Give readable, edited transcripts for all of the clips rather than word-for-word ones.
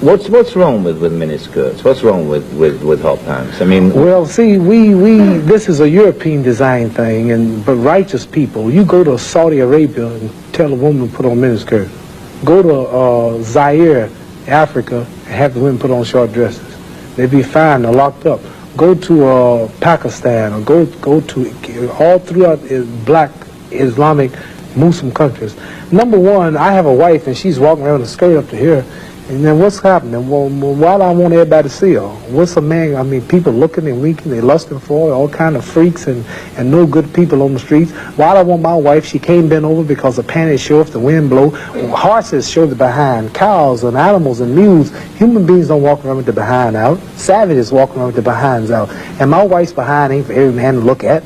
What's wrong with miniskirts? What's wrong with hot pants? I mean, well, see, this is a European design thing, but righteous people, you go to Saudi Arabia and tell a woman to put on miniskirt. Go to Zaire, Africa, and have the women put on short dresses. They'd be fine. They're locked up. Go to Pakistan, or go to all throughout black Islamic Muslim countries. Number one, I have a wife and she's walking around with a skirt up to here, and then what's happening? Well, why do I want everybody to see her? What's a man? I mean, people looking and winking, they lusting for her, all kind of freaks and no good people on the streets. Why do I want my wife? She can't bend over because the panties show if the wind blow. Horses show the behind. Cows and animals and mules. Human beings don't walk around with the behind out. Savages walk around with the behinds out. And my wife's behind ain't for every man to look at.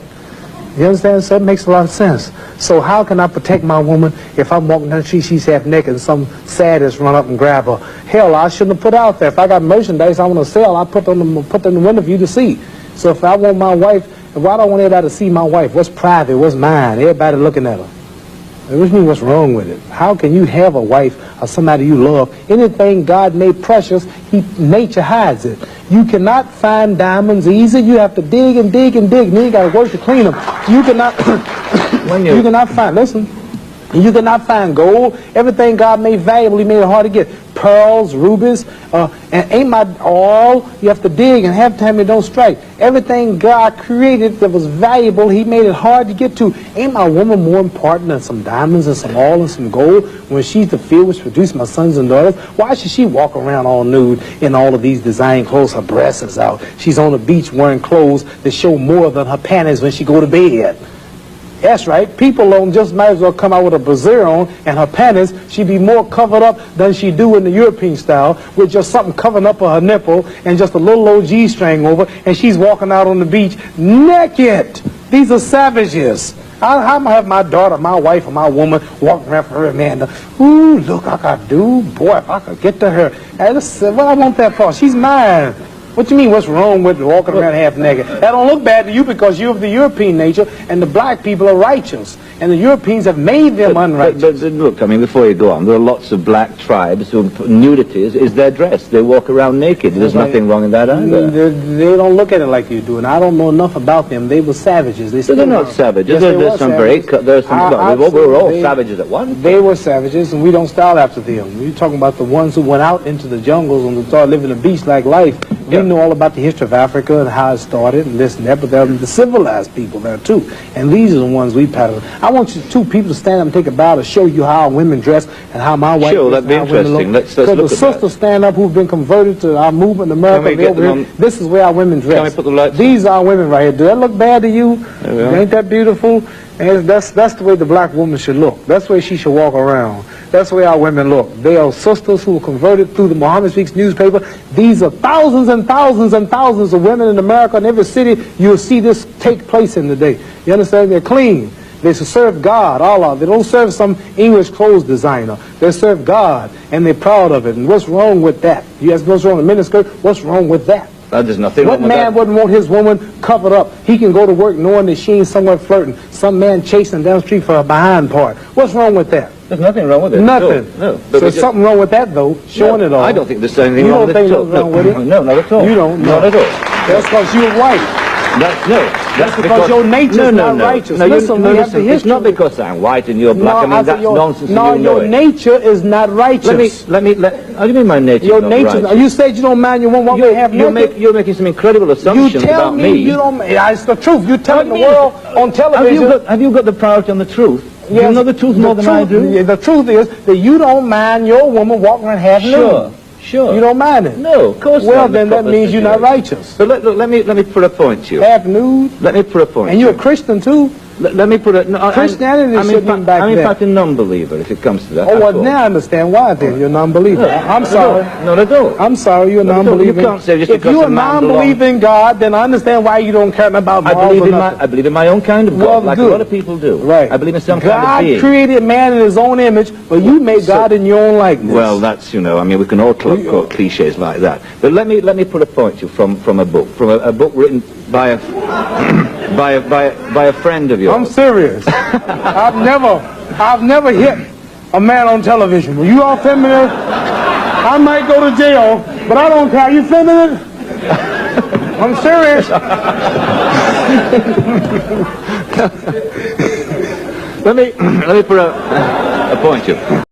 You understand? So it makes a lot of sense. So how can I protect my woman if I'm walking down the street, she's half naked, and some sadist run up and grab her? Hell, I shouldn't have put out there. If I got merchandise I want to sell, I put in the window for you to see. So if I want my wife, why do I want everybody to see my wife? What's private? What's mine? Everybody looking at her. Which means what's wrong with it? How can you have a wife or somebody you love? Anything God made precious, nature hides it. You cannot find diamonds easy. You have to dig and dig and dig, and then you got to work to clean them. You cannot, you cannot find, listen, you cannot find gold. Everything God made valuable, He made it hard to get. Pearls, rubies, and ain't my all. You have to dig, and half the time it don't strike. Everything God created that was valuable, He made it hard to get to. Ain't my woman more important than some diamonds and some oil and some gold when she's the field which produced my sons and daughters? Why should she walk around all nude in all of these design clothes? Her breasts is out. She's on the beach wearing clothes that show more than her panties when she go to bed. That's right. People don't just might as well come out with a brassiere on and her panties. She'd be more covered up than she do in the European style with just something covering up her nipple and just a little old G-string over, and she's walking out on the beach naked. These are savages. How am I have my daughter, my wife, or my woman walking around for her man? Ooh, look, I could do. Boy, if I could get to her. Hey, listen, what I want that for? She's mine. What you mean, what's wrong with walking around half naked? That don't look bad to you because you're of the European nature, and the black people are righteous, and the Europeans have made them unrighteous. But look, I mean, before you go on, there are lots of black tribes who nudity is their dress. They walk around naked. There's nothing wrong in that either. They don't look at it like you do, and I don't know enough about them. They were savages. They're not savages. Yes, there's some savages. We were all savages at once. They were savages, and we don't style after them. You're talking about the ones who went out into the jungles and started living a beast-like life. We know all about the history of Africa and how it started and this and that, but there are the civilized people there too. And these are the ones we pattern. I want you two people to stand up and take a bow to show you how women dress and how my wife Sure, that'd be interesting. Let's look at that. Because the sisters stand up who've been converted to our movement in America. This is where our women dress. Can we put the lights These are women right here. Do that look bad to you? Ain't that beautiful? And that's the way the black woman should look. That's the way she should walk around. That's the way our women look. They are sisters who were converted through the Muhammad Speaks newspaper. These are thousands and thousands and thousands of women in America. In every city, you'll see this take place in the day. You understand? They're clean. They serve God, Allah. They don't serve some English clothes designer. They serve God, and they're proud of it. And what's wrong with that? You ask what's wrong with miniskirt? What's wrong with that? There's nothing wrong with that. What man wouldn't want his woman covered up? He can go to work knowing that she ain't somewhere flirting. Some man chasing down the street for her behind part. What's wrong with that? There's nothing wrong with it. Nothing. No. So there's something wrong with that, though, showing it all. I don't think there's anything wrong with it. You don't think there's wrong with it? No, not at all. You don't? Not at all. That's because you're white. That's because your nature's not righteous. Listen, it's not because I'm white and you're black. I mean, that's nonsense. No, your nature is not righteous. How do you mean my nature is not righteous? You said you don't mind your woman walking half naked. You're making some incredible assumptions about me. You tell me you don't. It's the truth. You're telling the world on television. Have you got the priority on the truth? Yes, you know the truth more than I do? The truth is that you don't mind your woman walking around half naked. Sure. You don't mind it? No, of course not. Well, then that means you're not righteous. But let me put a point to you. Half nude? Let me put a point. And you're a Christian too? Let me put it. No, Christianity shouldn't be back there. I'm in fact a non-believer, if it comes to that. Oh, well, now I understand why then. You're a non-believer. No, I'm sorry. Not at all. I'm sorry, you're a non-believer. You can't say just if you're a non-believer in God, then I understand why you don't care about morals or nothing. I believe in my own kind of God, like a lot of people do. Right. I believe in some kind of being. God created man in his own image, but you made God in your own likeness. Well, that's, I mean, we can all quote cliches like that. But let me put a point to you from a book written by a friend of yours. I'm serious. I've never hit a man on television. Were you all familiar? I might go to jail, but I don't care. You filming it? I'm serious. Let me put a point you.